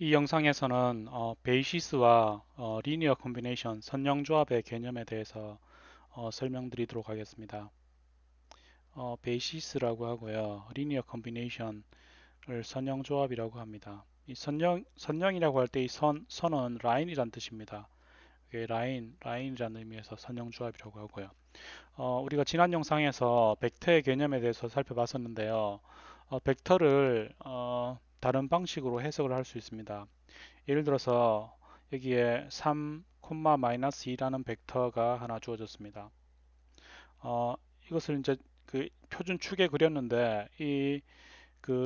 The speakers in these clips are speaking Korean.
이 영상에서는 베이시스와 리니어 콤비네이션 선형조합의 개념에 대해서 설명드리도록 하겠습니다. 베이시스라고 하고요. 리니어 콤비네이션을 선형조합이라고 합니다. 이 선형이라고 할 때 이 선은 라인이란 뜻입니다. 이게 라인이라는 의미에서 선형조합이라고 하고요. 우리가 지난 영상에서 벡터의 개념에 대해서 살펴봤었는데요. 벡터를 다른 방식으로 해석을 할 수 있습니다. 예를 들어서 여기에 3, 마이너스 2라는 벡터가 하나 주어졌습니다. 어, 이것을 이제 그 표준 축에 그렸는데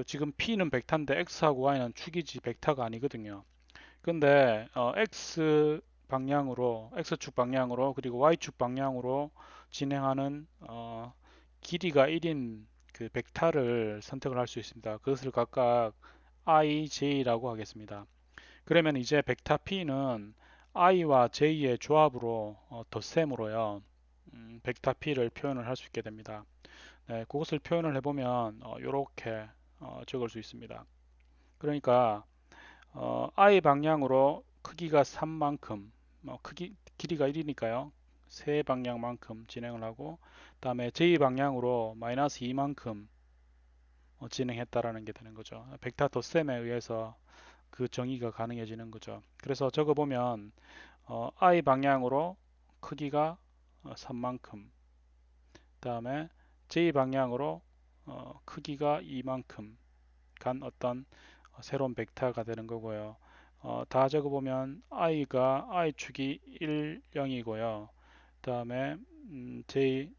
지금 P는 벡터인데 X하고 Y는 축이지 벡터가 아니거든요. 근데 X축 방향으로 그리고 Y축 방향으로 진행하는 길이가 1인 그 벡터를 선택을 할 수 있습니다. 그것을 각각 I, J라고 하겠습니다. 그러면 이제 벡터 P는 I와 J의 조합으로 덧셈으로요. 벡터 P를 표현을 할 수 있게 됩니다. 네, 그것을 표현을 해보면 이렇게 적을 수 있습니다. 그러니까 I 방향으로 크기가 3만큼, 길이가 1이니까요. 세 방향만큼 진행을 하고, 다음에 J 방향으로 마이너스 2만큼 진행했다라는 게 되는 거죠. 벡터 덧셈에 의해서 그 정의가 가능해지는 거죠. 그래서 적어보면 I 방향으로 크기가 3만큼, 다음에 J 방향으로 크기가 2만큼 간 어떤 새로운 벡터가 되는 거고요. 다 적어보면 I가 I축이 1, 0이고요. 다음에 J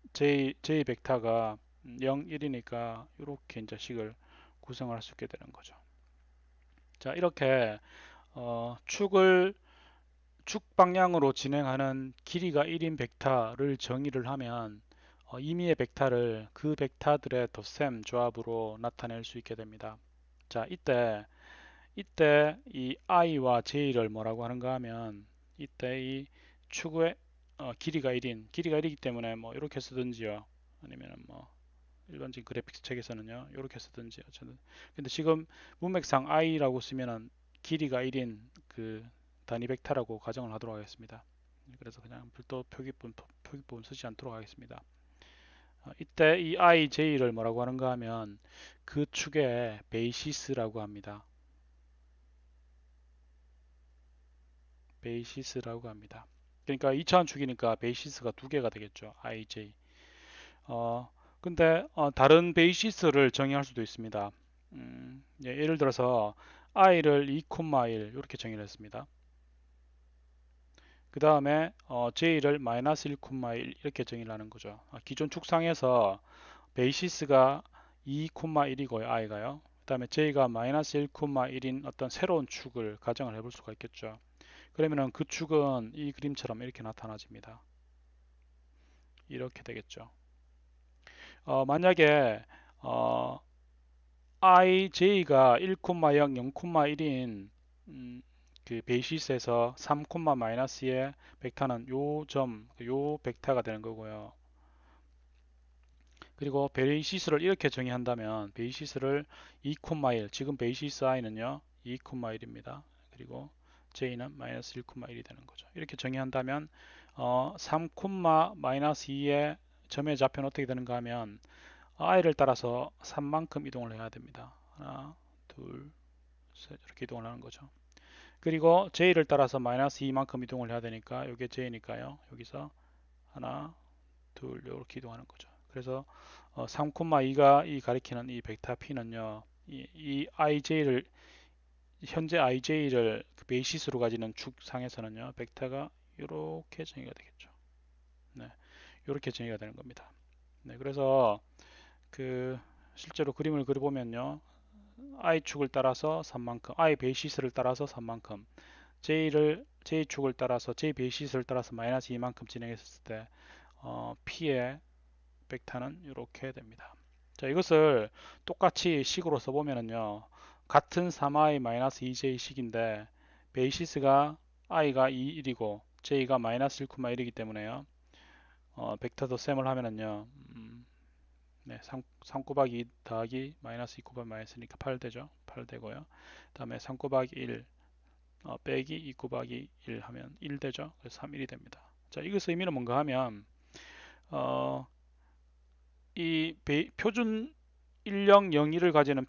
벡터가 0, 1이니까 이렇게 이제 식을 구성할 수 있게 되는 거죠. 자, 이렇게 축 방향으로 진행하는 길이가 1인 벡터를 정의를 하면 임의의 벡터를 그 벡터들의 덧셈 조합으로 나타낼 수 있게 됩니다. 자, 이때 이 i와 j를 뭐라고 하는가 하면 이때 이 축의 길이가 1이기 때문에 뭐 이렇게 쓰든지요. 아니면 뭐 일반적인 그래픽 책에서는요. 이렇게 쓰든지요. 저는 근데 지금 문맥상 i라고 쓰면은 길이가 1인 그 단위 벡터라고 가정을 하도록 하겠습니다. 그래서 그냥 별도 표기법은 쓰지 않도록 하겠습니다. 이때 이 i, j를 뭐라고 하는가 하면 그 축의 베이시스라고 합니다. 베이시스라고 합니다. 그러니까 2차원 축이니까 베이시스가 두 개가 되겠죠. i, j. 어, 근데 다른 베이시스를 정의할 수도 있습니다. 예를 들어서 i를 2, 1 이렇게 정의를 했습니다. 그 다음에 j를 마이너스 1, 1 이렇게 정의를 하는 거죠. 기존 축상에서 베이시스가 2, 1이고요. i가요. 그 다음에 j가 마이너스 1, 1인 어떤 새로운 축을 가정을 해볼 수가 있겠죠. 그러면은 그 축은 이 그림처럼 이렇게 나타나집니다. 이렇게 되겠죠. 만약에 어, ij가 1, 0, 0, 1인 그 베이시스에서 3, 마이너스의 벡터는 요 벡터가 되는 거고요. 그리고 베이시스를 이렇게 정의한다면 베이시스를 2, 1, 지금 베이시스 i는요 2, 1입니다. 그리고 j는 마이너스 1, 1이 되는 거죠. 이렇게 정의한다면 3, 마이너스 2의 점의 좌표는 어떻게 되는가 하면 i를 따라서 3만큼 이동을 해야 됩니다. 하나, 둘, 셋 이렇게 이동을 하는 거죠. 그리고 j를 따라서 마이너스 2만큼 이동을 해야 되니까 이게 j니까요. 여기서 하나, 둘 이렇게 이동하는 거죠. 그래서 3,2가 이 가리키는 이 벡터 p는요. 이 ij를 현재 ij를 그 베이시스로 가지는 축상에서는요. 벡터가 이렇게 정의가 되겠죠. 네, 이렇게 정의가 되는 겁니다. 네, 그래서 그 실제로 그림을 그려보면요. i축을 따라서 3만큼, i 베이시스를 따라서 3만큼, j축을 따라서 j 베이시스를 따라서 마이너스 2만큼 진행했을 때 p의 벡터는 이렇게 됩니다. 자, 이것을 똑같이 식으로 써보면은요. 같은 3i 마이너스 2j 식인데 베이시스가 i가 2, 1이고 j가 마이너스 1,1이기 때문에요. 벡터 덧셈을 하면은요. 네, 3 곱하기 2 더하기 마이너스 2 곱하기 마이너스니까 8 되죠. 8 되고요. 그 다음에 3 곱하기 1 빼기 2 곱하기 1 하면 1 되죠. 그래서 3, 1이 됩니다. 자, 이것의 의미는 뭔가 하면 이 표준 1001을 가지는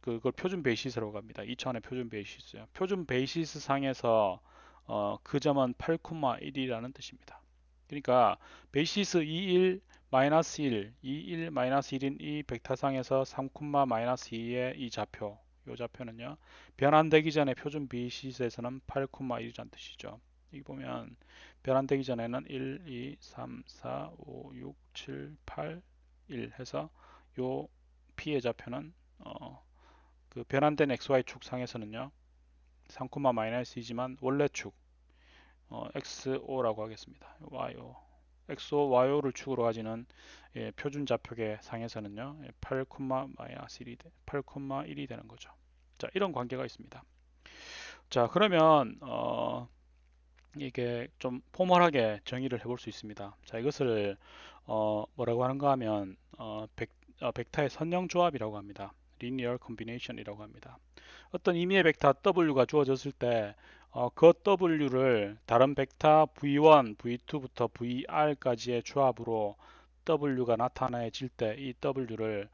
그걸 표준 베이시스라고 합니다. 2차원의 표준 베이시스요. 표준 베이시스 상에서 그 점은 8,1이라는 뜻입니다. 그러니까 베이시스 21 마이너스 1, 21 마이너스 1인 이 벡터상에서 3, 마이너스 2의 이 좌표, 이 좌표는요 변환되기 전에 표준 베이시스에서는 8,1이라는 뜻이죠. 여기 보면 변환되기 전에는 1, 2, 3, 4, 5, 6, 7, 8, 1 해서 요 P의 좌표는 그 변환된 XY 축상에서는요 3, 마이너스 2지만 원래 축 XO라고 하겠습니다. YO XO, YO를 축으로 가지는 표준 좌표계 상에서는요 8, 마이너스 1이 8,1이 되는 거죠. 자, 이런 관계가 있습니다. 자, 그러면 이게 좀 포멀하게 정의를 해볼 수 있습니다. 자, 이것을 뭐라고 하는가 하면 벡터의 선형 조합이라고 합니다. linear combination이라고 합니다. 어떤 임의의 벡터 W가 주어졌을 때 그 W를 다른 벡터 V1, V2부터 VR까지의 조합으로 W가 나타내질 때 이 W를요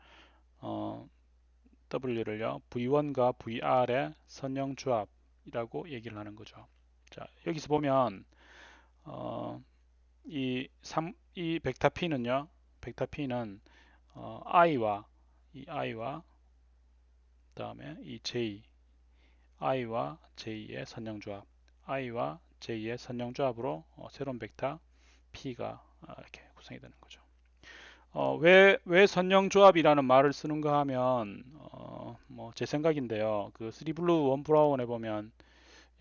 V1과 VR의 선형 조합이라고 얘기를 하는 거죠. 자, 여기서 보면 이 벡터 P는 i와 그다음에 이 J, i와 J의 선형조합, i와 J의 선형조합으로 새로운 벡터 P가 이렇게 구성이 되는 거죠. 왜 선형조합이라는 말을 쓰는가 하면 뭐 제 생각인데요. 그 3블루 1브라운에 보면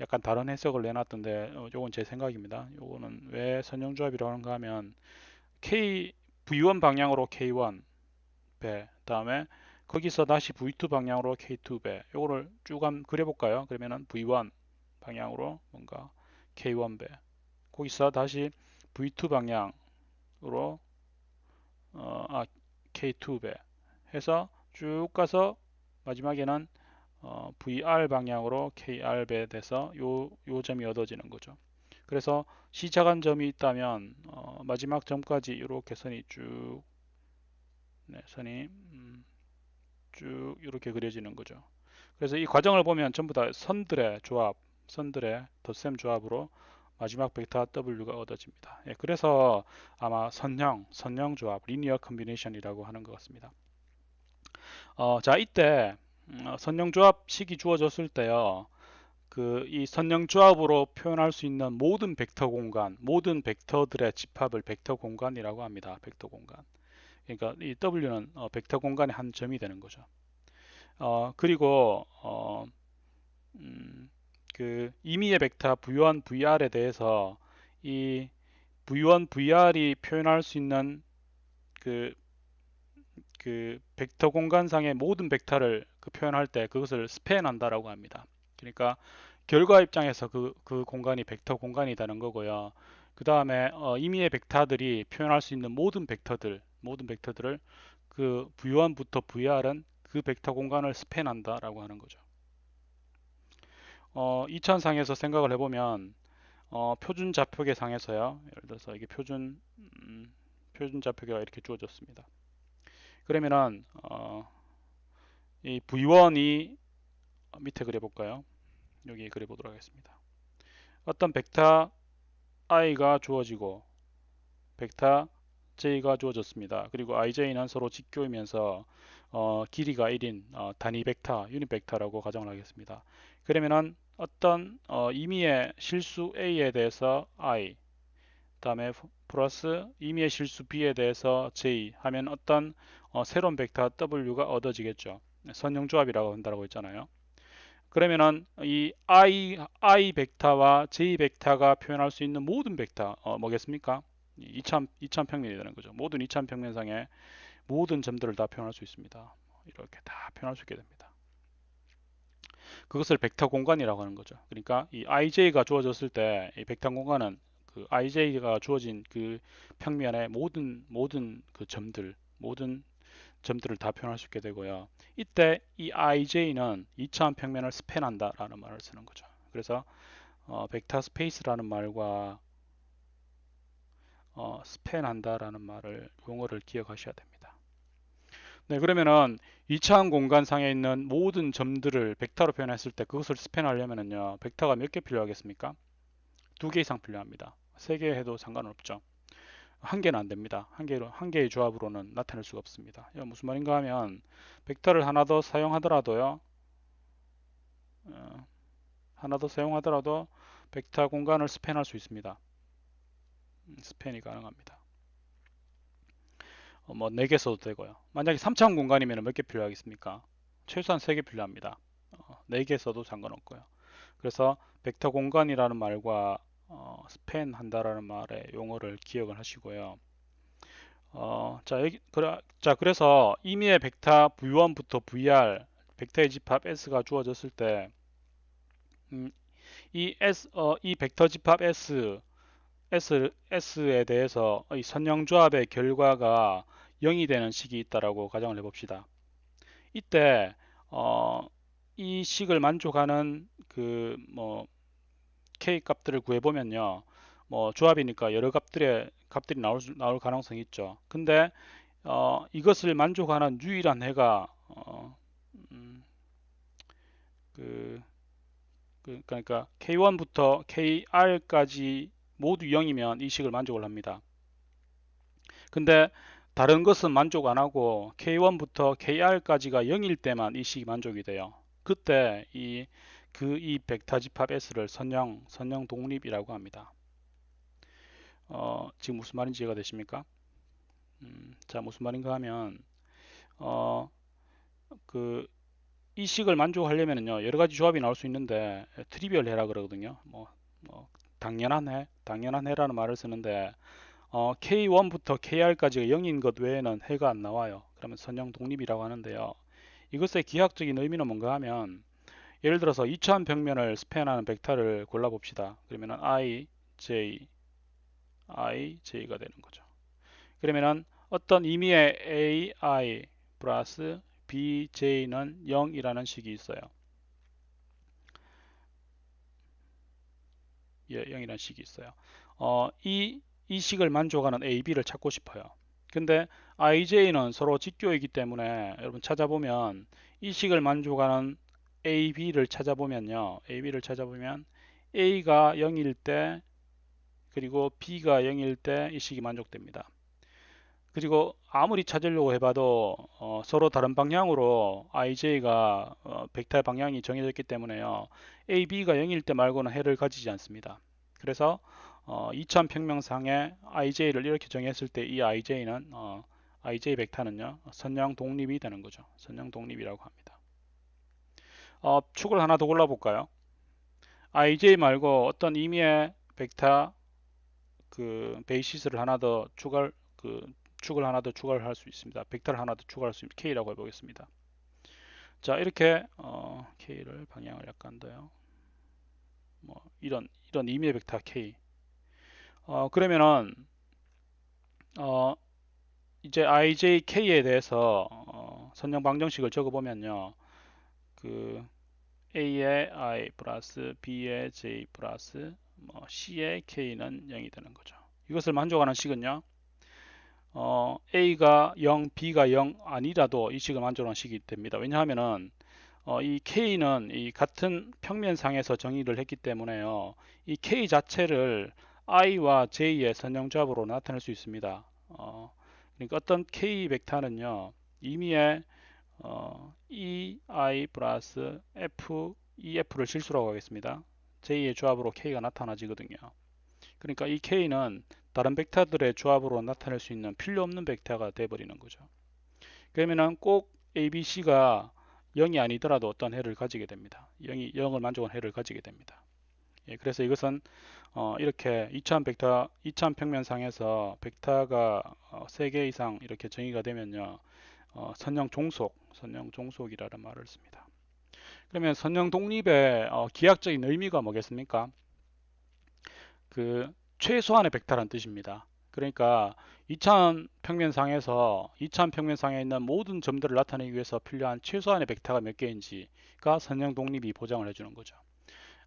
약간 다른 해석을 내놨던데 요건 제 생각입니다. 요거는 왜 선형조합이라고 하는가 하면 V1 방향으로 K1 배, 다음에 거기서 다시 V2 방향으로 K2 배, 요거를 쭉 한번 그려볼까요? 그러면은 V1 방향으로 뭔가 K1 배, 거기서 다시 V2 방향으로 K2 배 해서 쭉 가서 마지막에는 VR 방향으로 KR 배 돼서 요 점이 얻어지는 거죠. 그래서 시작한 점이 있다면 마지막 점까지 이렇게 선이 쭉 쭉 이렇게 그려지는 거죠. 그래서 이 과정을 보면 전부 다 선들의 덧셈 조합으로 마지막 벡터 W가 얻어집니다. 그래서 아마 선형 조합, 리니어 컨비네이션이라고 하는 것 같습니다. 자, 이때 선형 조합식이 주어졌을 때요. 이 선형 조합으로 표현할 수 있는 모든 벡터 공간, 모든 벡터들의 집합을 벡터 공간이라고 합니다. 벡터 공간. 그러니까 이 W는 벡터 공간의 한 점이 되는 거죠. 그리고 그 임의의 벡터 V1, VR에 대해서 이 V1, VR이 표현할 수 있는 그 벡터 공간상의 모든 벡터를 표현할 때 그것을 스팬한다라고 합니다. 그러니까 결과 입장에서 그 공간이 벡터 공간이라는 거고요. 그 다음에 임의의 벡터들이 표현할 수 있는 모든 벡터들을 그 V1부터 VR은 그 벡터 공간을 스팬한다라고 하는 거죠. 2차원상에서 생각을 해보면 표준 좌표계 상에서요. 예를 들어서 이게 표준 좌표계가 이렇게 주어졌습니다. 그러면은 이 V1이 밑에 그려볼까요? 여기 그려보도록 하겠습니다. 어떤 벡터 i가 주어지고 벡터 j가 주어졌습니다. 그리고 ij는 서로 직교이면서 길이가 1인 단위 벡터, 유닛 벡터라고 가정을 하겠습니다. 그러면은 어떤 임의의 실수 a에 대해서 i, 다음에 플러스 임의의 실수 b에 대해서 j 하면 어떤 새로운 벡터 w가 얻어지겠죠. 선형조합이라고 한다고 했잖아요. 그러면은 이 i 벡터와 j 벡터가 표현할 수 있는 모든 벡터 뭐겠습니까? 2차 평면이 되는 거죠. 모든 2차 평면상의 모든 점들을 다 표현할 수 있습니다. 이렇게 다 표현할 수 있게 됩니다. 그것을 벡터 공간이라고 하는 거죠. 그러니까 이 ij가 주어졌을 때 이 벡터 공간은 그 ij가 주어진 그 평면의 모든 그 모든 점들을 다 표현할 수 있게 되고요. 이때 이 ij는 2차원 평면을 스팬한다라는 말을 쓰는 거죠. 그래서 벡터 스페이스라는 말과 스팬한다라는 말을 용어를 기억하셔야 됩니다. 네, 그러면은 2차원 공간상에 있는 모든 점들을 벡터로 표현했을 때 그것을 스팬하려면은요, 벡터가 몇 개 필요하겠습니까? 2개 이상 필요합니다. 3개 해도 상관없죠. 한 개는 안 됩니다. 한 개의 조합으로는 나타낼 수가 없습니다. 이거 무슨 말인가 하면 벡터를 하나 더 사용하더라도요, 하나 더 사용하더라도 벡터 공간을 스팬할 수 있습니다. 스팬이 가능합니다. 뭐 4개 써도 되고요. 만약에 3차원 공간이면 몇 개 필요하겠습니까? 최소한 3개 필요합니다. 4개 써도 상관없고요. 그래서 벡터 공간이라는 말과 스팬 한다라는 말의 용어를 기억을 하시고요. 그래서 임의의 벡터 v1부터 vr 벡터의 집합 s가 주어졌을 때 이 벡터 집합 S에 대해서 이 선형조합의 결과가 0이 되는 식이 있다라고 가정을 해봅시다. 이때 이 식을 만족하는 그 K 값들을 구해보면요, 조합이니까 여러 값들이 나올 가능성이 있죠. 근데 이것을 만족하는 유일한 해가 그러니까 K1부터 KR까지 모두 0이면 이 식을 만족을 합니다. 근데 다른 것은 만족 안 하고 K1부터 KR까지가 0일 때만 이 식이 만족이 돼요. 그때 이 벡터 집합 S를 선형 독립이라고 합니다. 지금 무슨 말인지 이해가 되십니까? 자, 무슨 말인가 하면 이 식을 만족하려면요, 여러 가지 조합이 나올 수 있는데 트리비얼 해라 그러거든요. 당연한 해라는 말을 쓰는데 K1부터 KR까지가 0인 것 외에는 해가 안 나와요. 그러면 선형 독립이라고 하는데요. 이것의 기하학적인 의미는 뭔가 하면, 예를 들어서 2차원 평면을 스팬하는 벡터를 골라봅시다. 그러면 IJ가 되는 거죠. 그러면은 어떤 임의의 AI 플러스 BJ는 0이라는 식이 있어요. 예, 0이라는 식이 있어요. 이 식을 만족하는 A, B를 찾고 싶어요. 근데 IJ는 서로 직교이기 때문에 여러분 찾아보면 이 식을 만족하는 A, B를 찾아보면요. B를 찾아보면 A가 0일 때 그리고 B가 0일 때 이 식이 만족됩니다. 그리고 아무리 찾으려고 해봐도 서로 다른 방향으로 IJ가 벡터의 방향이 정해졌기 때문에요. A, B가 0일 때 말고는 해를 가지지 않습니다. 그래서 2차원 평면상에 IJ를 이렇게 정했을 때 이 IJ는 IJ 벡터는요, 선형 독립이 되는 거죠. 선형 독립이라고 합니다. 축을 하나 더 골라볼까요? IJ 말고 어떤 임의의 벡터 베이시스를 하나 더 축을 하나 더 추가를 할 수 있습니다. 벡터를 하나 더 추가할 수 있는 K라고 해보겠습니다. 자, 이렇게 K를 방향을 약간 더요. 이런 임의의 벡터 K. 그러면은 이제 IJK에 대해서 선형 방정식을 적어보면요, A의 I 플러스 B의 J 플러스 C의 K는 0이 되는 거죠. 이것을 만족하는 식은요, A가 0, B가 0 아니라도 이 식을 만족하는 식이 됩니다. 왜냐하면은 이 K는 이 같은 평면상에서 정의를 했기 때문에요. 이 K 자체를 I와 J의 선형조합으로 나타낼 수 있습니다. 그러니까 어떤 K 벡터는요, 임의의 EI 플러스 F, EF를 실수라고 하겠습니다. J의 조합으로 K가 나타나지거든요. 그러니까 이 K는 다른 벡터들의 조합으로 나타낼 수 있는 필요 없는 벡터가 되어버리는 거죠. 그러면은 꼭 ABC가 0이 아니더라도 어떤 해를 가지게 됩니다. 0을 만족한 해를 가지게 됩니다. 예, 그래서 이것은 이렇게 2차원 평면상에서 벡터가 3개 이상 이렇게 정의가 되면요, 선형 종속이라는 말을 씁니다. 그러면 선형 독립의 기하학적인 의미가 뭐겠습니까? 최소한의 벡터란 뜻입니다. 그러니까 2차원 평면상에 있는 모든 점들을 나타내기 위해서 필요한 최소한의 벡터가 몇 개인지가 선형 독립이 보장을 해주는 거죠.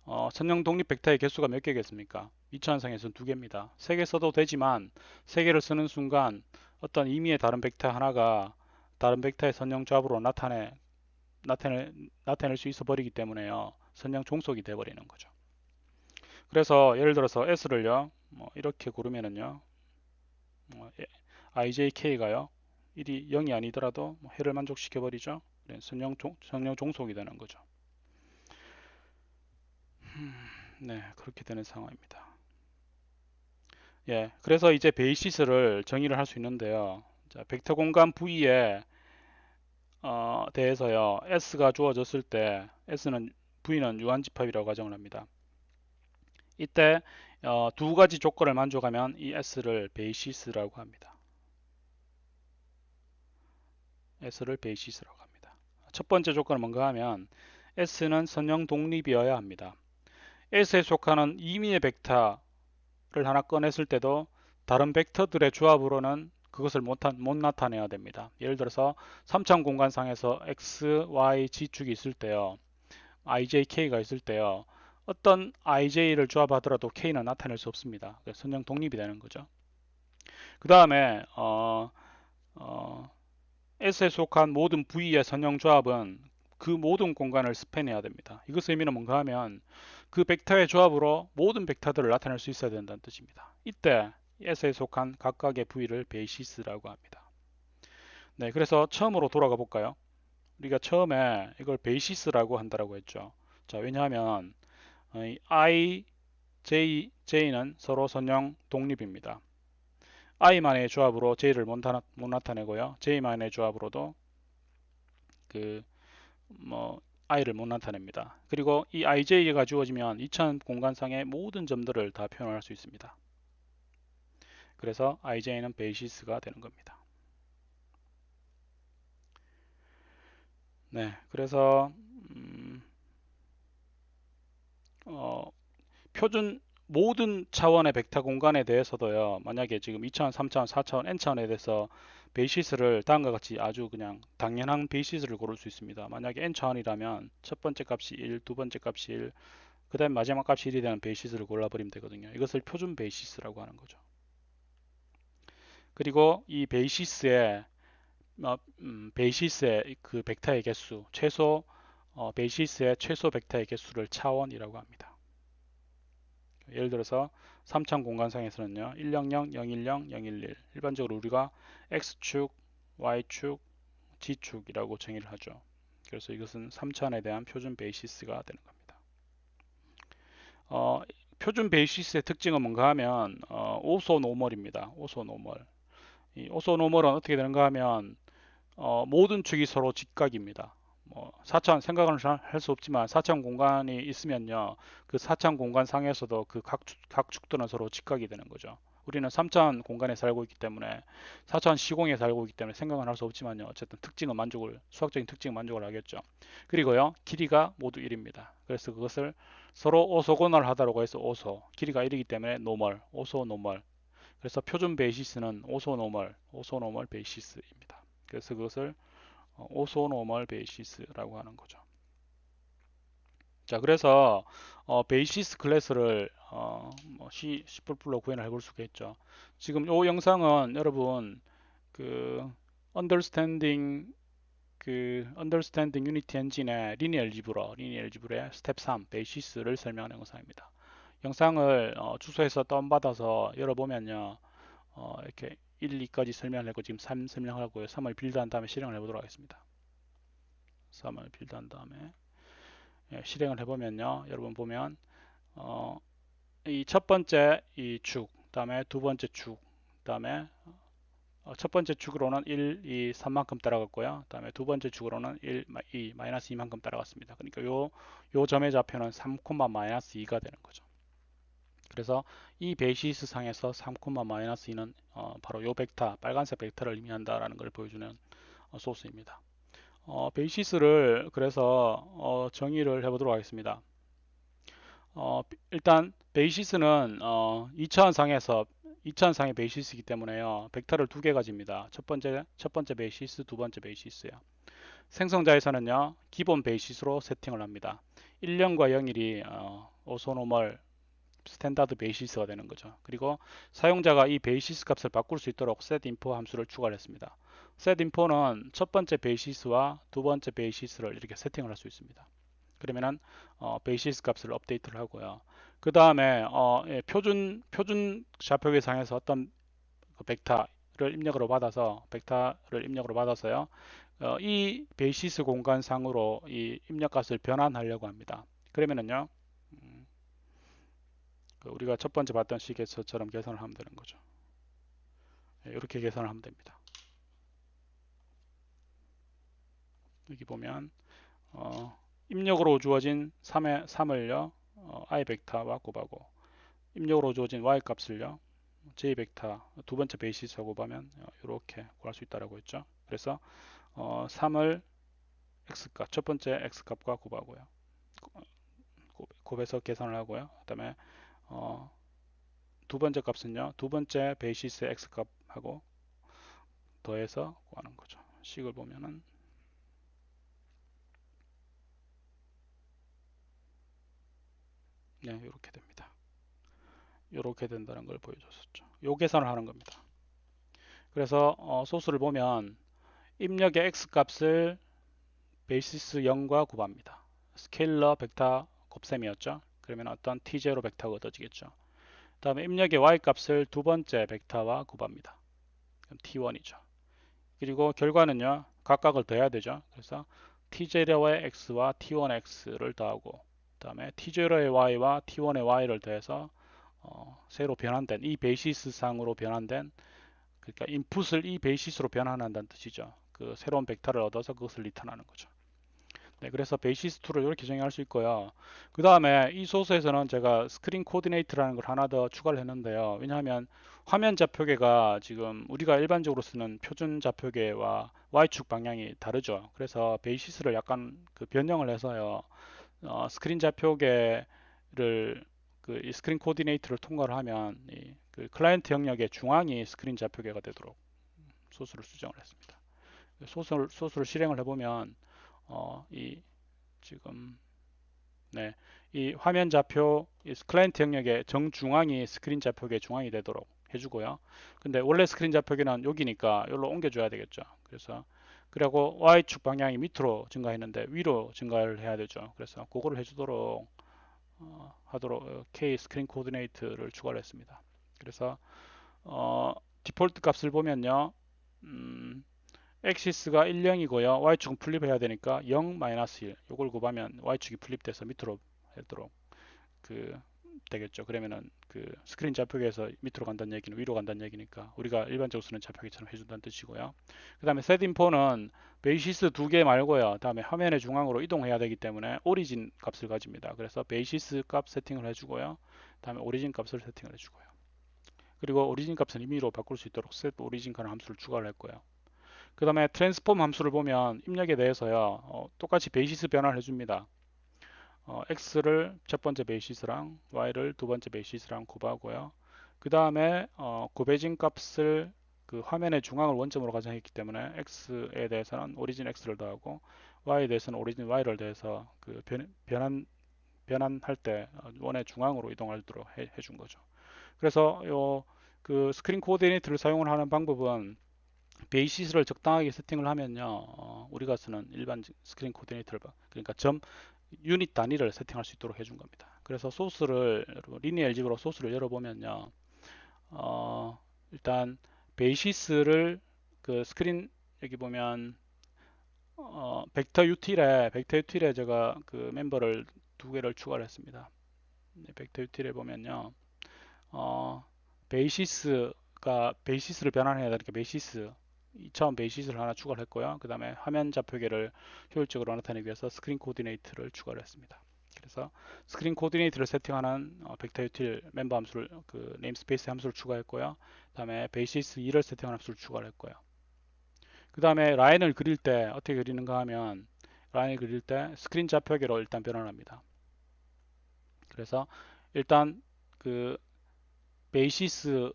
선형 독립 벡터의 개수가 몇 개겠습니까? 2000상에서는 2개입니다. 3개 써도 되지만 3개를 쓰는 순간 어떤 의미의 다른 벡터 하나가 다른 벡터의 선형 조합으로 나타낼 수 있어 버리기 때문에요. 선형 종속이 돼 버리는 거죠. 그래서 예를 들어서 S를요. 이렇게 고르면은요. IJK가요. 1이 0이 아니더라도 해를 만족시켜 버리죠. 선형 종속이 되는 거죠. 네, 그렇게 되는 상황입니다. 예, 그래서 이제 베이시스를 정의를 할 수 있는데요. 자, 벡터 공간 V에 대해서요. S가 주어졌을 때 V는 유한집합이라고 가정을 합니다. 이때 두 가지 조건을 만족하면 이 S를 베이시스라고 합니다. S를 베이시스라고 합니다. 첫 번째 조건은 뭔가 하면 S는 선형 독립이어야 합니다. S에 속하는 임의의 벡터를 하나 꺼냈을 때도 다른 벡터들의 조합으로는 그것을 못 나타내야 됩니다. 예를 들어서 3차 공간상에서 x, y, g축이 있을 때요. ij, k가 있을 때요. 어떤 ij를 조합하더라도 k는 나타낼 수 없습니다. 선형 독립이 되는 거죠. 그 다음에 S에 속한 모든 V의 선형 조합은 그 모든 공간을 스팬해야 됩니다. 이것의 의미는 뭔가 하면 그 벡터의 조합으로 모든 벡터들을 나타낼 수 있어야 된다는 뜻입니다. 이때 S에 속한 각각의 V를 베이시스라고 합니다. 네, 그래서 처음으로 돌아가 볼까요? 우리가 처음에 이걸 베이시스라고 한다고 했죠. 자, 왜냐하면 I, J는 서로 선형 독립입니다. I만의 조합으로 J를 못 나타내고요. J만의 조합으로도 I를 못 나타냅니다. 그리고 이 IJ가 주어지면 2차 공간상의 모든 점들을 다 표현할 수 있습니다. 그래서 IJ는 베이시스가 되는 겁니다. 네, 그래서 표준 모든 차원의 벡터 공간에 대해서도요. 만약에 지금 2차원, 3차원, 4차원, n차원에 대해서 베이시스를 다음과 같이 아주 그냥 당연한 베이시스를 고를 수 있습니다. 만약에 n차원이라면 첫 번째 값이 1, 두 번째 값이 1, 그 다음 마지막 값이 1이 되는 베이시스를 골라버리면 되거든요. 이것을 표준 베이시스라고 하는 거죠. 그리고 이 베이시스의 그 벡터의 개수, 베이시스의 최소 벡터의 개수를 차원이라고 합니다. 예를 들어서 3차 공간상에서는요. 100, 010, 011 일반적으로 우리가 X축, Y축, G축이라고 정의를 하죠. 그래서 이것은 3차원에 대한 표준 베이시스가 되는 겁니다. 표준 베이시스의 특징은 뭔가 하면 오소 노멀입니다. 오소 노멀. 이 오소 노멀은 어떻게 되는가 하면 모든 축이 서로 직각입니다. 4차원 생각을 할 수 없지만 4차원 공간이 있으면요. 그 4차원 공간 상에서도 그 각 축들은 서로 직각이 되는 거죠. 우리는 3차원 공간에 살고 있기 때문에 4차원 시공에 살고 있기 때문에 생각은 할 수 없지만요. 어쨌든 수학적인 특징은 만족을 하겠죠. 그리고요. 길이가 모두 1입니다. 그래서 그것을 서로 오소곤을 하다라고 해서 길이가 1이기 때문에 노멀, 오소 노멀. 그래서 표준 베이시스는 오소 노멀 베이시스입니다. 그래서 그것을 오소노멀 베이시스라고 하는 거죠. 자, 그래서 베이시스 클래스를 C++로 구현을 해볼 수가 있죠. 지금 이 영상은 여러분 그 Understanding Unity Engine의 리니어 알지브라의 스텝 3 베이시스를 설명하는 영상입니다. 영상을 주소에서 다운받아서 열어보면요. 이렇게 1, 2까지 설명을 했고 지금 3 설명하고요. 3을 빌드한 다음에 실행을 해보도록 하겠습니다. 3을 빌드한 다음에 실행을 해보면요. 여러분 보면 이 첫 번째 이 축, 다음에 두 번째 축, 다음에 첫 번째 축으로는 1, 2, 3만큼 따라갔고요. 다음에 두 번째 축으로는 1, 2, 마이너스 2만큼 따라갔습니다. 그러니까 요 점의 좌표는 3, 마이너스 2가 되는 거죠. 그래서 이 베이시스 상에서 3, 마이너스 2는 바로 요 벡터, 빨간색 벡터를 의미한다라는 걸 보여주는 소스입니다. 베이시스를 그래서 정의를 해보도록 하겠습니다. 일단 베이시스는 2차원상의 베이시스이기 때문에요. 벡터를 두 개 가집니다. 첫 번째 베이시스, 두 번째 베이시스요. 생성자에서는요. 기본 베이시스로 세팅을 합니다. 10과 01이 오소노멀, 스탠다드 베이시스가 되는 거죠. 그리고 사용자가 이 베이시스 값을 바꿀 수 있도록 setInfo 함수를 추가를 했습니다. setInfo는 첫 번째 베이시스와 두 번째 베이시스를 이렇게 세팅을 할 수 있습니다. 그러면은 베이시스 값을 업데이트를 하고요. 그 다음에 표준 좌표 계상에서 어떤 벡터를 입력으로 받아서요. 이 베이시스 공간상으로 이 입력값을 변환하려고 합니다. 그러면은요, 우리가 첫 번째 봤던 식에서처럼 계산을 하면 되는 거죠. 이렇게 계산을 하면 됩니다. 여기 보면 입력으로 주어진 3을요 i 벡터와 곱하고 입력으로 주어진 y 값을요 j 벡터 두 번째 베이시스와 곱하면 이렇게 구할 수 있다라고 했죠. 그래서 3을 x값 첫 번째 x값과 곱하고요. 곱해서 계산을 하고요. 그다음에 두 번째 값은요 두 번째 베이시스 x값하고 더해서 구하는 거죠. 식을 보면은 네, 이렇게 됩니다. 이렇게 된다는 걸 보여줬었죠. 요 계산을 하는 겁니다. 그래서 소스를 보면 입력의 x 값을 베이시스 0과 곱합니다. 스케일러 벡터 곱셈이었죠. 그러면 어떤 t0 벡터가 얻어지겠죠. 다음에 입력의 y 값을 두 번째 벡터와 곱합니다. 그럼 t1이죠. 그리고 결과는요. 각각을 더해야 되죠. 그래서 t0의 x와 t1의 x를 더하고 그 다음에 t0의 y와 t1의 y를 더해서 새로 변환된 이 베이시스 상으로 변환된 그러니까 인풋을 이 베이시스로 변환한다는 뜻이죠. 그 새로운 벡터를 얻어서 그것을 리턴하는 거죠. 네, 그래서 베이시스 2를 이렇게 정의할 수 있고요. 그 다음에 이 소스에서는 제가 스크린 코디네이트라는 걸 하나 더 추가를 했는데요. 왜냐하면 화면 좌표계가 지금 우리가 일반적으로 쓰는 표준 좌표계와 Y축 방향이 다르죠. 그래서 베이시스를 약간 그 변형을 해서요. 스크린 좌표계를 이 스크린 코디네이트를 통과를 하면 그 클라이언트 영역의 중앙이 스크린 좌표계가 되도록 소스를 수정을 했습니다. 소스를 실행을 해보면 이 지금 네, 이 화면 좌표 이 클라이언트 영역의 정중앙이 스크린 좌표계 중앙이 되도록 해주고요. 근데 원래 스크린 좌표계는 여기니까 여기로 옮겨줘야 되겠죠. 그래서 그리고 Y축 방향이 밑으로 증가했는데 위로 증가를 해야 되죠. 그래서 그거를 해주도록 하도록 K 스크린 코디네이트를 추가를 했습니다. 그래서 디폴트 값을 보면요. 엑시스가 1, 0이고요. Y축은 플립해야 되니까 0, -1 이걸 곱하면 Y축이 플립돼서 밑으로 하도록 되겠죠. 그러면은 그 스크린 좌표계에서 밑으로 간다는 얘기는 위로 간다는 얘기니까 우리가 일반적으로 쓰는 좌표계처럼 해준다는 뜻이고요. 그 다음에 setInfo는 베이시스 두 개 말고요. 다음에 화면의 중앙으로 이동해야 되기 때문에 오리진 값을 가집니다. 그래서 베이시스 값 세팅을 해주고요. 다음에 오리진 값을 세팅을 해주고요. 그리고 오리진 값은 임의로 바꿀 수 있도록 set 오리진이라는 함수를 추가를 했고요. 그 다음에 트랜스폼 함수를 보면 입력에 대해서요. 똑같이 베이시스 변화를 해줍니다. x를 첫 번째 베이시스랑 y를 두 번째 베이시스랑 곱하고요. 그 다음에 곱해진 값을 그 화면의 중앙을 원점으로 가정했기 때문에 x에 대해서는 오리진 x를 더하고 y에 대해서는 오리진 y를 더해서 그 변환할 때 원의 중앙으로 이동하도록 해준 거죠. 그래서 그 스크린 코디네이트를 사용을 하는 방법은 베이시스를 적당하게 세팅을 하면요. 우리가 쓰는 일반 스크린 코디네이터를 그러니까 유닛 단위를 세팅할 수 있도록 해준 겁니다. 그래서 소스를 리니어 엘지브로 소스를 열어보면요. 일단 베이시스를 그 스크린 여기 보면 벡터 util에 제가 그 멤버를 두 개를 추가를 했습니다. 벡터 util에 보면요. 베이시스를 변환해야 되니까 처음 베이시스를 하나 추가를 했고요. 그 다음에 화면 좌표계를 효율적으로 나타내기 위해서 스크린 코디네이트를 추가를 했습니다. 그래서 스크린 코디네이트를 세팅하는 벡터 유틸 멤버 함수를 그 네임스페이스 함수를 추가했고요. 그 다음에 베이시스 2를 세팅하는 함수를 추가를 했고요. 그 다음에 라인을 그릴 때 어떻게 그리는가 하면 라인을 그릴 때 스크린 좌표계로 일단 변환합니다. 그래서 일단 그 베이시스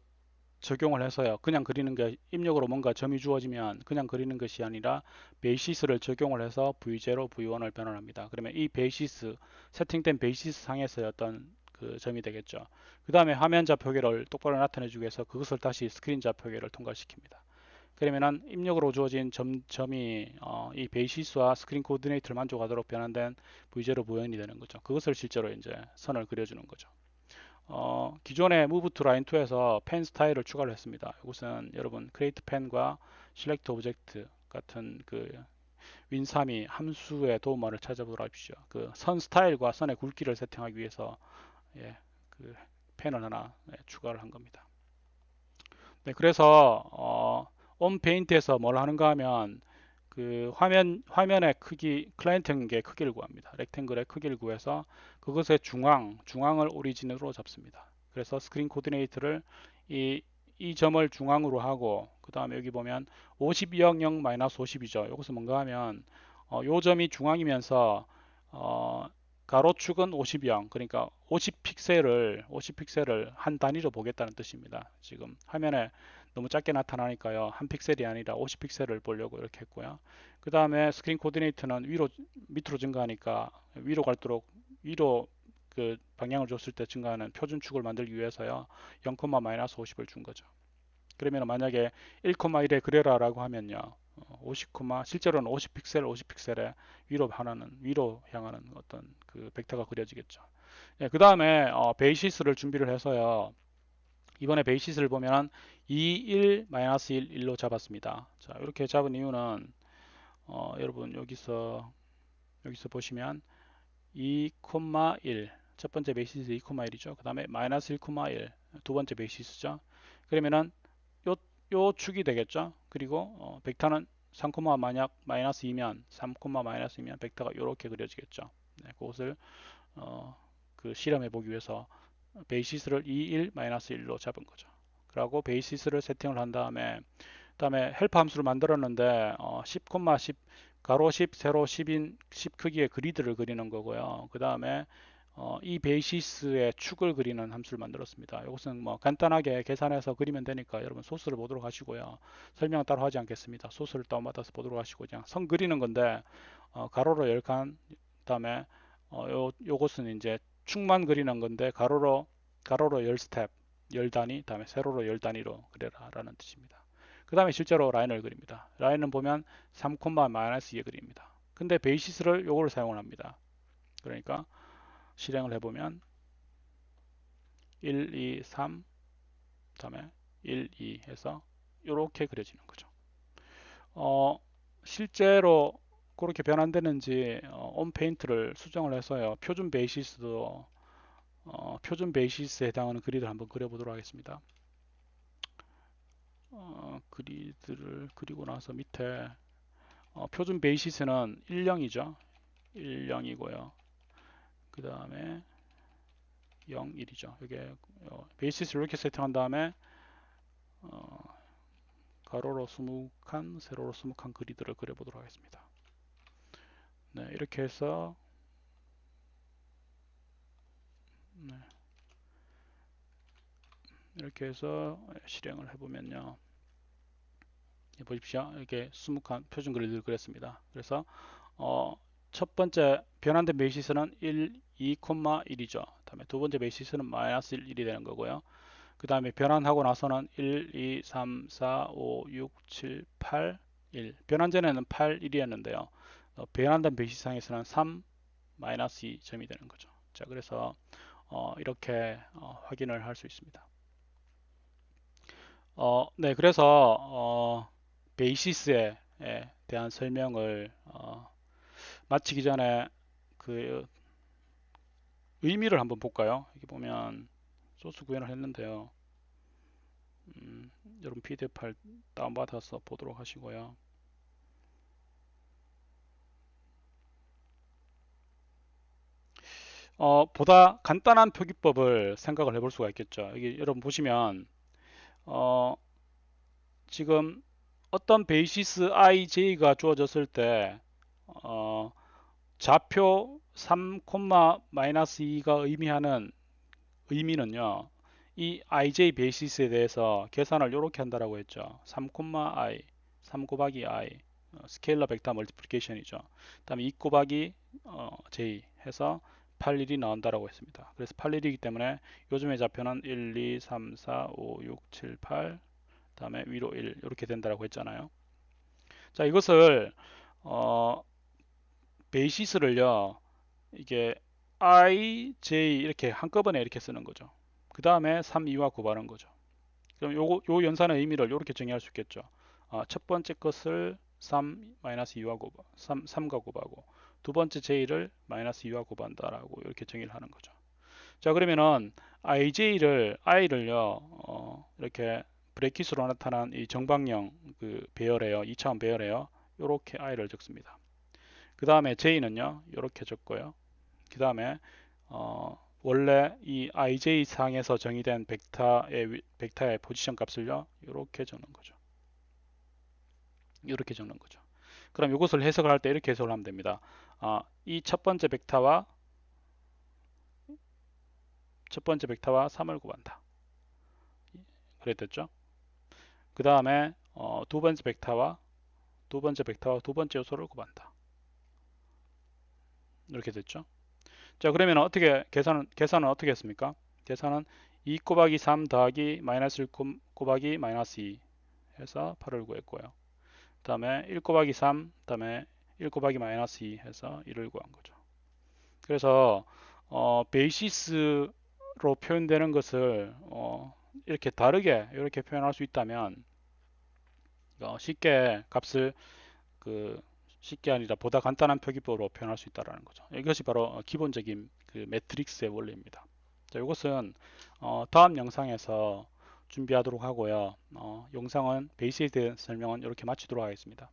적용을 해서요. 그냥 그리는 게 입력으로 뭔가 점이 주어지면 그냥 그리는 것이 아니라 베이시스를 적용을 해서 V0, V1을 변환합니다. 그러면 이 베이시스 세팅된 베이시스 상에서의 어떤 그 점이 되겠죠. 그 다음에 화면 좌표계를 똑바로 나타내주기 위해서 그것을 다시 스크린 좌표계를 통과시킵니다. 그러면은 입력으로 주어진 점이 이 베이시스와 스크린 코디네이트를 만족하도록 변환된 V0, V1이 되는 거죠. 그것을 실제로 이제 선을 그려주는 거죠. 기존의 Move to Line 2에서 펜 스타일을 추가를 했습니다. 이것은 여러분 Create Pen과 Select Object 같은 그 윈3이 함수의 도움말을 찾아보십시오. 그 선 스타일과 선의 굵기를 세팅하기 위해서 예, 그 펜을 하나 추가를 한 겁니다. 네, 그래서 On Paint에서 뭘 하는가 하면 그 화면의 크기, 클라이언트의 크기를 구합니다. 렉탱글의 크기를 구해서 그것의 중앙을 오리진으로 잡습니다. 그래서 스크린 코디네이트를 이 점을 중앙으로 하고 그 다음에 여기 보면 5200-50이죠. 이것은 뭔가 하면 요 점이 중앙이면서 가로축은 50영, 그러니까 50픽셀을 한 단위로 보겠다는 뜻입니다. 지금 화면에 너무 작게 나타나니까요. 한 픽셀이 아니라 50픽셀을 보려고 이렇게 했고요. 그 다음에 스크린 코디네이트는 밑으로 증가하니까 위로 갈수록 위로 그 방향을 줬을 때 증가하는 표준축을 만들기 위해서요. 0,-50을 준 거죠. 그러면 만약에 1,1에 그려라라고 하면요. 50, 실제로는 50픽셀에 위로 향하는 어떤 그 벡터가 그려지겠죠. 예, 그 다음에 베이시스를 준비를 해서요. 이번에 베이시스를 보면 2, 1, 마이너스 1, 1로 잡았습니다. 자, 이렇게 잡은 이유는 여러분 여기서 보시면 2,1 첫 번째 베이시스 2,1이죠. 그 다음에 마이너스 1,1 두 번째 베이시스죠. 그러면은 요 축이 되겠죠. 그리고 벡터는 3, 만약 마이너스 2면 3, 마이너스 2면 벡터가 이렇게 그려지겠죠. 네, 그것을 그 실험해 보기 위해서 베이시스를 2, 1, 마이너스 1로 잡은 거죠. 그리고 베이시스를 세팅을 한 다음에 헬프 함수를 만들었는데 10, 10 가로 10, 세로 10인 10 크기의 그리드를 그리는 거고요. 그 다음에 이 베이시스의 축을 그리는 함수를 만들었습니다. 이것은 뭐 간단하게 계산해서 그리면 되니까 여러분 소스를 보도록 하시고요. 설명 따로 하지 않겠습니다. 소스를 다운받아서 보도록 하시고 그냥 선 그리는 건데 가로로 10칸 그다음에 요것은 이제 축만 그리는 건데 가로로 10스텝 10단위 다음에 세로로 10단위로 그려라 라는 뜻입니다. 그 다음에 실제로 라인을 그립니다. 라인은 보면 3, 마이너스 2에 그립니다. 근데 베이시스를 요거를 사용을 합니다. 그러니까 실행을 해보면 1, 2, 3 다음에 1, 2 해서 이렇게 그려지는 거죠. 실제로 그렇게 변환되는지 온페인트를 수정을 해서요. 표준 베이시스에 해당하는 그리드를 한번 그려보도록 하겠습니다. 그리드를 그리고 나서 밑에 표준 베이시스는 1,0이죠. 1,0이고요. 그 다음에 0, 1이죠. 이게 베이시스를 이렇게 세팅한 다음에 가로로 20칸, 세로로 20칸 그리드를 그려보도록 하겠습니다. 네, 이렇게 해서 네, 이렇게 해서 실행을 해보면요. 보십시오. 이렇게 20칸 표준 그리드를 그렸습니다. 그래서 첫 번째 변환된 베이시스는 1, 2,1이죠. 다음에 두 번째 베이시스는 마이너스 1, 1이 되는 거고요. 그 다음에 변환하고 나서는 1, 2, 3, 4, 5, 6, 7, 8, 1. 변환 전에는 8, 1이었는데요. 변환된 베이시스상에서는 3, 마이너스 2점이 되는 거죠. 자, 그래서 이렇게 확인을 할 수 있습니다. 네, 그래서 베이시스에 대한 설명을 마치기 전에 그 의미를 한번 볼까요? 여기 보면 소스 구현을 했는데요. 여러분 PDF 파일 다운받아서 보도록 하시고요. 보다 간단한 표기법을 생각을 해볼 수가 있겠죠. 여기 여러분 보시면 지금 어떤 베이시스 ij가 주어졌을 때 좌표 3, 마이너스 2가 의미하는 의미는요. 이 ij 베이시스에 대해서 계산을 이렇게 한다라고 했죠. 3,i, 3 곱하기 i, 스케일러 벡터 멀티플리케이션이죠. 그 다음에 2 곱하기 j 해서 8, 1이 나온다라고 했습니다. 그래서 8, 1이기 때문에 요즘의 좌표는 1, 2, 3, 4, 5, 6, 7, 8, 그 다음에 위로 1 이렇게 된다라고 했잖아요. 자, 이것을 베이시스를요, 이게 i, j 이렇게 한꺼번에 이렇게 쓰는 거죠. 그 다음에 3, 2와 곱하는 거죠. 그럼 요 연산의 의미를 이렇게 정의할 수 있겠죠. 첫 번째 것을 3, 2와 곱하, 3과 곱하고 두 번째 j를 마이너스 2와 곱한다라고 이렇게 정의를 하는 거죠. 자, 그러면은 i를요, 이렇게 브래킷으로 나타난 이 정방형 그 배열에요. 2차원 배열에요. 이렇게 i를 적습니다. 그 다음에 j는요, 이렇게 적고요. 그 다음에 원래 이 ij 상에서 정의된 벡터의 포지션 값을요, 이렇게 적는 거죠. 이렇게 적는 거죠. 그럼 이것을 해석을 할 때 이렇게 해석을 하면 됩니다. 이 첫 번째 벡터와 3을 곱한다. 그랬겠죠? 그 다음에 두 번째 벡터와 두 번째 요소를 곱한다. 이렇게 됐죠? 자, 그러면 어떻게 계산은 어떻게 했습니까? 계산은 2 곱하기 3 더하기 마이너스 1 곱하기 마이너스 2 해서 8을 구했고요. 그 다음에 1 곱하기 3, 그 다음에 1 곱하기 마이너스 2 해서 1을 구한 거죠. 그래서 베이시스로 표현되는 것을 이렇게 다르게 이렇게 표현할 수 있다면 쉽게 값을 쉽게 아니라 보다 간단한 표기법으로 표현할 수 있다는 거죠. 이것이 바로 기본적인 그 매트릭스의 원리입니다. 자, 이것은 다음 영상에서 준비하도록 하고요. 영상은 베이스에 대한 설명은 이렇게 마치도록 하겠습니다.